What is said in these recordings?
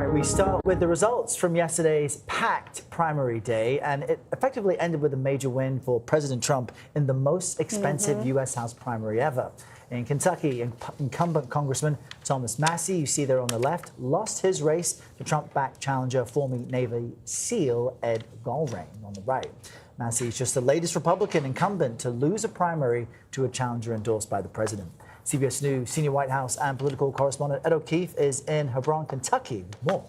All right, we start with the results from yesterday's packed primary day, and it effectively ended with a major win for President Trump in the most expensive U.S. House primary ever. In Kentucky, incumbent Congressman Thomas Massie, you see there on the left, lost his race to Trump-backed challenger, former Navy SEAL Ed O'Keefe on the right. Massie is just the latest Republican incumbent to lose a primary to a challenger endorsed by the president. CBS News senior White House and political correspondent Ed O'Keefe is in Hebron, Kentucky with more.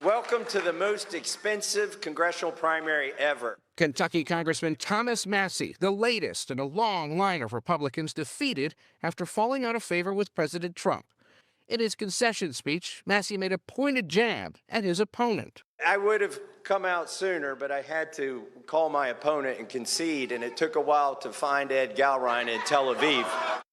Welcome to the most expensive congressional primary ever. Kentucky Congressman Thomas Massie, the latest in a long line of Republicans defeated after falling out of favor with President Trump. In his concession speech, Massie made a pointed jab at his opponent. I would have come out sooner, but I had to call my opponent and concede, and it took a while to find Ed Galrein in Tel Aviv.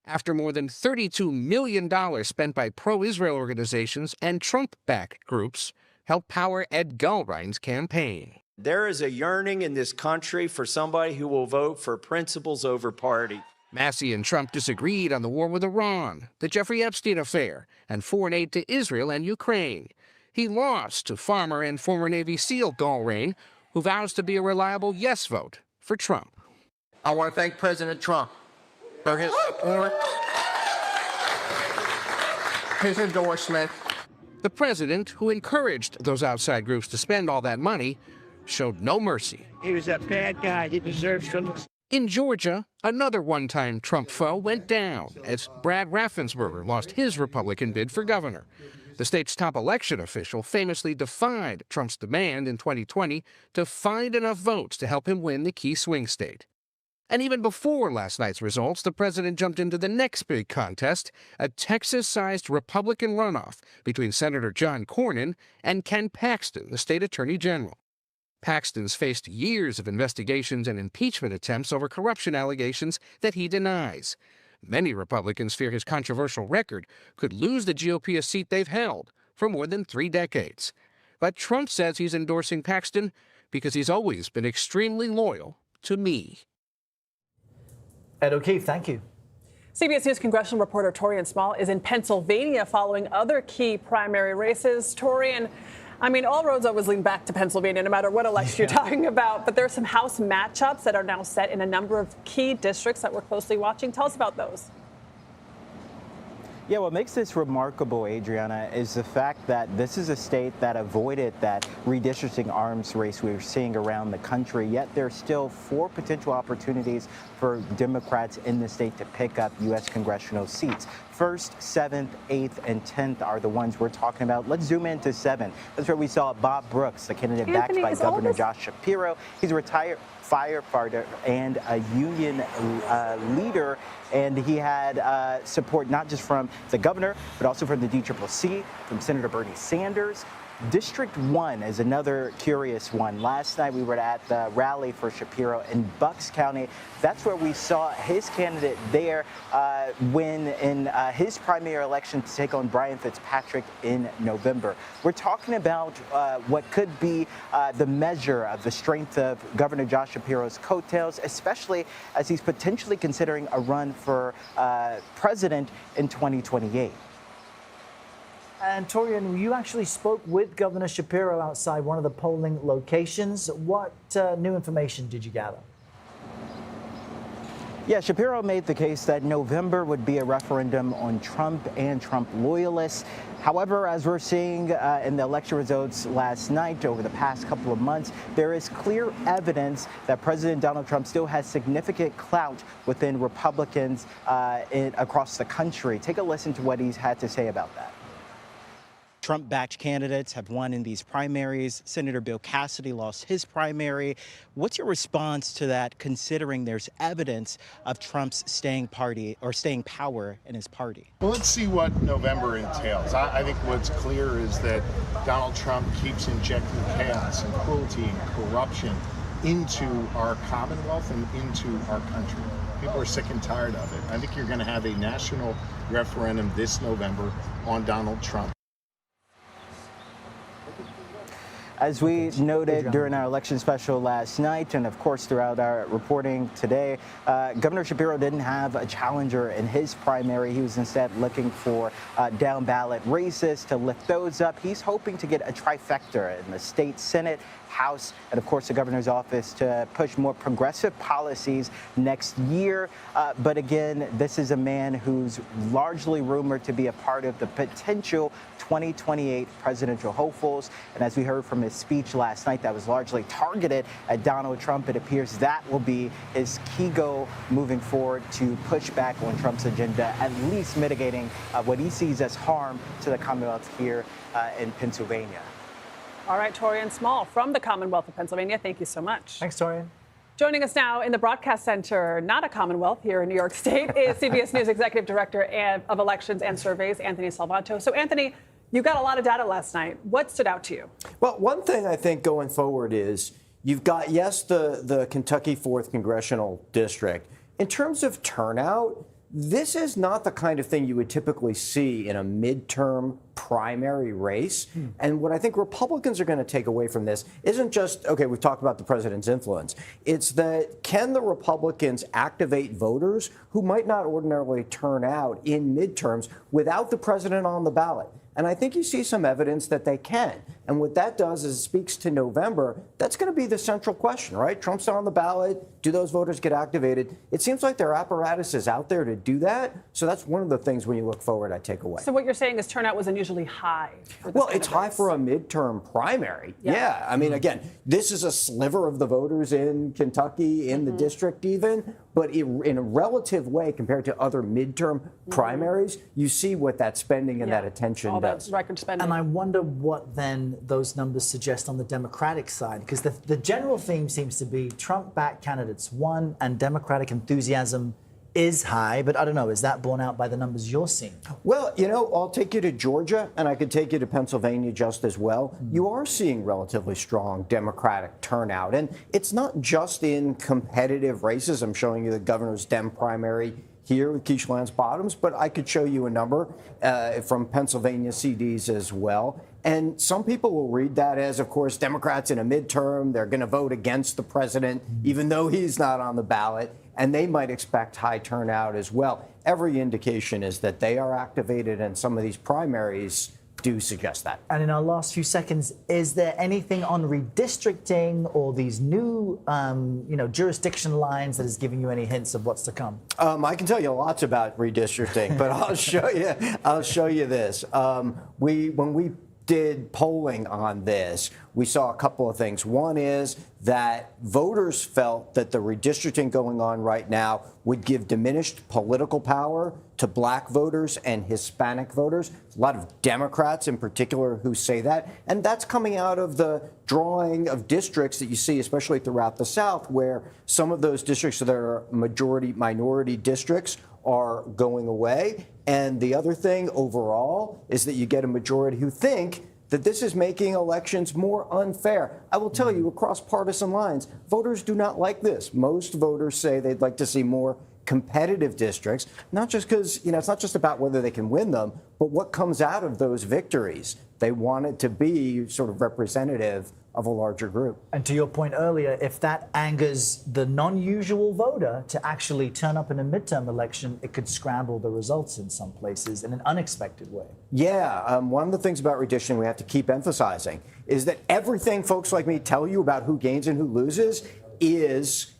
After more than $32 million spent by pro-Israel organizations and Trump-backed groups helped power Ed Galrein's campaign. There is a yearning in this country for somebody who will vote for principles over party. Massie and Trump disagreed on the war with Iran, the Jeffrey Epstein affair, and foreign aid to Israel and Ukraine. He lost to farmer and former Navy SEAL Galrein, who vows to be a reliable yes vote for Trump. I want to thank President Trump for his support, his endorsement. The president, who encouraged those outside groups to spend all that money, showed no mercy. He was a bad guy. He deserves to. In Georgia, another one-time Trump foe went down as Brad Raffensperger lost his Republican bid for governor. The state's top election official famously defied Trump's demand in 2020 to find enough votes to help him win the key swing state. And even before last night's results, the president jumped into the next big contest, a Texas-sized Republican runoff between Senator John Cornyn and Ken Paxton, the state attorney general. Paxton's faced years of investigations and impeachment attempts over corruption allegations that he denies. Many Republicans fear his controversial record could lose the GOP a seat they've held for more than 3 decades. But Trump says he's endorsing Paxton because he's always been extremely loyal to me. Ed O'Keefe, thank you. CBS News congressional reporter Taurean is in Pennsylvania following other key primary races. Taurean, I mean, all roads always lead back to Pennsylvania, no matter what election you're talking about. But there are some House matchups that are now set in a number of key districts that we're closely watching. Tell us about those. Yeah, what makes this remarkable, Adriana, is the fact that this is a state that avoided that redistricting arms race we were seeing around the country, yet there's still 4 potential opportunities for Democrats in the state to pick up U.S. congressional seats. 1st, 7th, 8th, and 10th are the ones we're talking about. Let's zoom into 7. That's where we saw Bob Brooks, the candidate backed by Governor Josh Shapiro. He's a retired firefighter and a union leader, and he had support not just from the governor, but also from the DCCC, from Senator Bernie Sanders. District 1 is another curious one. Last night we were at the rally for Shapiro in Bucks County. That's where we saw his candidate there win in his primary election to take on Brian Fitzpatrick in November. We're talking about what could be the measure of the strength of Governor Josh Shapiro's coattails, especially as he's potentially considering a run for president in 2028. And Taurean, you actually spoke with Governor Shapiro outside one of the polling locations. What new information did you gather? Yeah, Shapiro made the case that November would be a referendum on Trump and Trump loyalists. However, as we're seeing in the election results last night over the past couple of months, there is clear evidence that President Donald Trump still has significant clout within Republicans across the country. Take a listen to what he's had to say about that. Trump-backed candidates have won in these primaries. Senator Bill Cassidy lost his primary. What's your response to that, considering there's evidence of Trump's staying power in his party? Well, let's see what November entails. I think what's clear is that Donald Trump keeps injecting chaos and cruelty and corruption into our Commonwealth and into our country. People are sick and tired of it. I think you're going to have a national referendum this November on Donald Trump. As we noted during our election special last night, and of course throughout our reporting today, Governor Shapiro didn't have a challenger in his primary. He was instead looking for down ballot races to lift those up. He's hoping to get a trifecta in the state Senate, House, and of course the governor's office to push more progressive policies next year. But again, this is a man who's largely rumored to be a part of the potential 2028 presidential hopefuls. And as we heard from his speech last night, that was largely targeted at Donald Trump. It appears that will be his key goal moving forward, to push back on Trump's agenda, at least mitigating what he sees as harm to the Commonwealth here in Pennsylvania. All right, Taurean Small from the Commonwealth of Pennsylvania, thank you so much. Thanks, Taurean. Joining us now in the broadcast center, not a Commonwealth, here in New York State, is CBS News Executive Director of Elections and Surveys, Anthony Salvanto. So, Anthony, you got a lot of data last night. What stood out to you? Well, one thing I think going forward is you've got, yes, the Kentucky 4th Congressional District. In terms of turnout, this is not the kind of thing you would typically see in a midterm primary race. And what I think Republicans are going to take away from this isn't just, okay, we've talked about the president's influence. It's that, can the Republicans activate voters who might not ordinarily turn out in midterms without the president on the ballot? And I think you see some evidence that they can. And what that does is it speaks to November. That's going to be the central question, right? Trump's on the ballot. Do those voters get activated? It seems like their apparatus is out there to do that. So that's one of the things when you look forward, I take away. So what you're saying is turnout was unusually high. Well, it's high for a midterm primary. Yeah. I mean, again, this is a sliver of the voters in Kentucky, in the district even. But in a relative way, compared to other midterm primaries, you see what that spending and that attention all does. that record spending. And I wonder what then those numbers suggest on the Democratic side, because the general theme seems to be Trump-backed candidates won and Democratic enthusiasm is high, but I don't know, is that borne out by the numbers you're seeing? Well, you know, I'll take you to Georgia, and I could take you to Pennsylvania just as well. You are seeing relatively strong Democratic turnout, and it's not just in competitive races. I'm showing you the governor's Dem primary here with Keisha Lance Bottoms, but I could show you a number from Pennsylvania CDs as well. And some people will read that as, of course, Democrats in a midterm, they're going to vote against the president, even though he's not on the ballot, and they might expect high turnout as well. Every indication is that they are activated, and some of these primaries do suggest that. And in our last few seconds, is there anything on redistricting or these new, jurisdiction lines that is giving you any hints of what's to come? I can tell you lots about redistricting, but I'll show you this. When we did polling on this, we saw a couple of things. One is that voters felt that the redistricting going on right now would give diminished political power to black voters and Hispanic voters. A lot of Democrats in particular who say that. And that's coming out of the drawing of districts that you see, especially throughout the South, where some of those districts that are majority-minority districts are going away. And the other thing overall is that you get a majority who think that this is making elections more unfair. I will tell you, across partisan lines, voters do not like this. Most voters say they'd like to see more competitive districts, not just because, it's not just about whether they can win them, but what comes out of those victories. They want it to be sort of representative of a larger group. And to your point earlier, if that angers the non-usual voter to actually turn up in a midterm election, it could scramble the results in some places in an unexpected way. Yeah, one of the things about redistricting we have to keep emphasizing is that everything folks like me tell you about who gains and who loses is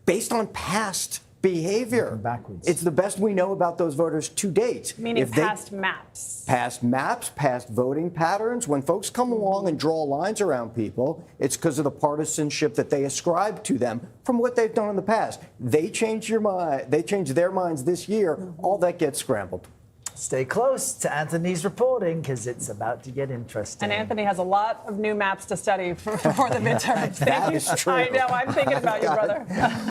based on past behavior. Backwards. It's the best we know about those voters to date. Meaning past maps. Past maps, past voting patterns. When folks come along and draw lines around people, it's because of the partisanship that they ascribe to them from what they've done in the past. They change their minds this year. All that gets scrambled. Stay close to Anthony's reporting because it's about to get interesting. And Anthony has a lot of new maps to study for the midterms. That is true. I know. I'm thinking about you, brother.